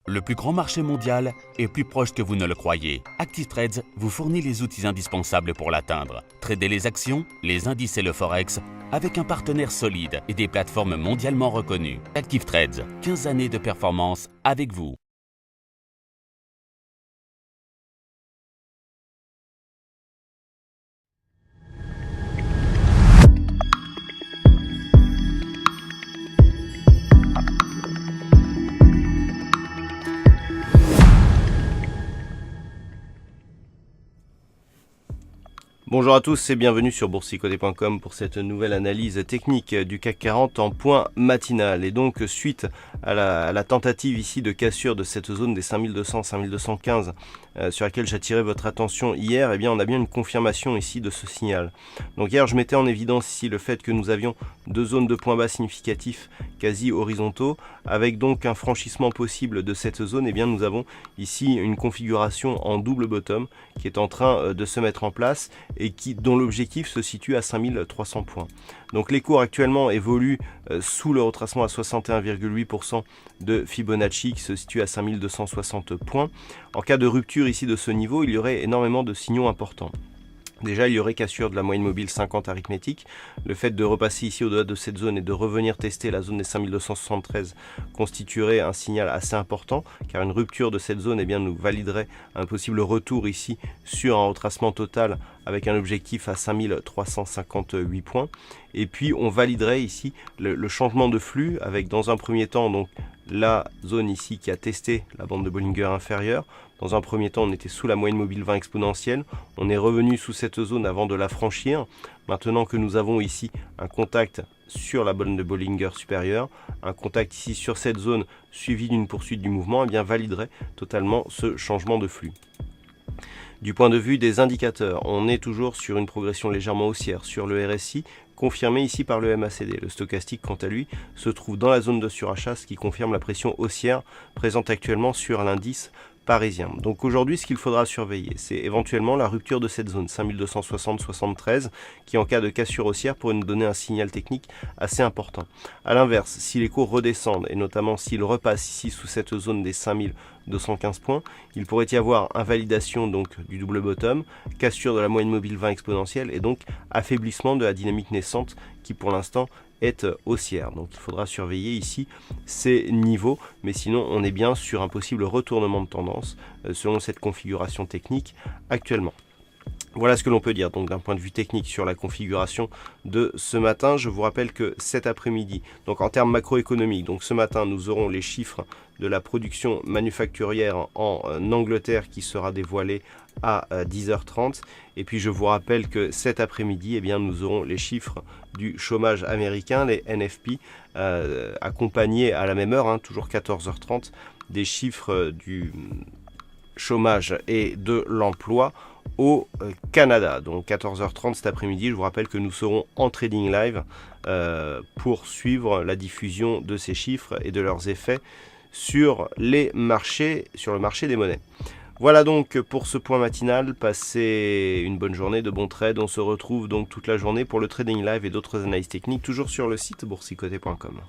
Le plus grand marché mondial est plus proche que vous ne le croyez. ActiveTrades vous fournit les outils indispensables pour l'atteindre. Tradez les actions, les indices et le forex avec un partenaire solide et des plateformes mondialement reconnues. ActiveTrades, 15 années de performance avec vous. Bonjour à tous et bienvenue sur boursicoté.com pour cette nouvelle analyse technique du CAC 40 en point matinal. Et donc suite à la tentative ici de cassure de cette zone des 5200-5215 sur laquelle j'attirais votre attention hier, eh bien on a bien une confirmation ici de ce signal. Donc hier je mettais en évidence ici le fait que nous avions deux zones de points bas significatifs quasi horizontaux avec donc un franchissement possible de cette zone. Eh bien nous avons ici une configuration en double bottom qui est en train de se mettre en place et dont l'objectif se situe à 5300 points. Donc les cours actuellement évoluent sous le retracement à 61,8% de Fibonacci qui se situe à 5260 points. En cas de rupture ici de ce niveau, il y aurait énormément de signaux importants. Déjà, il y aurait cassure de la moyenne mobile 50 arithmétique. Le fait de repasser ici au-delà de cette zone et de revenir tester la zone des 5273 constituerait un signal assez important, car une rupture de cette zone nous validerait un possible retour ici sur un retracement total avec un objectif à 5358 points. Et puis, on validerait ici le changement de flux avec dans un premier temps donc la zone ici qui a testé la bande de Bollinger inférieure. Dans un premier temps, on était sous la moyenne mobile 20 exponentielle. On est revenu sous cette zone avant de la franchir. Maintenant que nous avons ici un contact sur la bande de Bollinger supérieure, un contact ici sur cette zone suivi d'une poursuite du mouvement, eh bien validerait totalement ce changement de flux. Du point de vue des indicateurs, on est toujours sur une progression légèrement haussière sur le RSI, confirmé ici par le MACD. Le stochastique, quant à lui, se trouve dans la zone de surachat, ce qui confirme la pression haussière présente actuellement sur l'indice parisien. Donc aujourd'hui, ce qu'il faudra surveiller, c'est éventuellement la rupture de cette zone 5260-73 qui, en cas de cassure haussière, pourrait nous donner un signal technique assez important. A l'inverse, si les cours redescendent et notamment s'ils repassent ici sous cette zone des 5215 points, il pourrait y avoir invalidation donc du double bottom, cassure de la moyenne mobile 20 exponentielle et donc affaiblissement de la dynamique naissante qui pour l'instant est haussière. Donc il faudra surveiller ici ces niveaux, mais sinon on est bien sur un possible retournement de tendance selon cette configuration technique actuellement. Voilà ce que l'on peut dire donc d'un point de vue technique sur la configuration de ce matin. Je vous rappelle que cet après-midi, donc en termes macroéconomiques, donc ce matin nous aurons les chiffres de la production manufacturière en Angleterre qui sera dévoilée à 10h30. Et puis je vous rappelle que cet après-midi, eh bien, nous aurons les chiffres du chômage américain, les NFP, accompagnés à la même heure, toujours 14h30, des chiffres du chômage et de l'emploi au Canada. Donc 14h30 cet après-midi, je vous rappelle que nous serons en trading live pour suivre la diffusion de ces chiffres et de leurs effets sur les marchés, sur le marché des monnaies. Voilà donc pour ce point matinal, passez une bonne journée, de bons trades. On se retrouve donc toute la journée pour le trading live et d'autres analyses techniques, toujours sur le site boursicoté.com.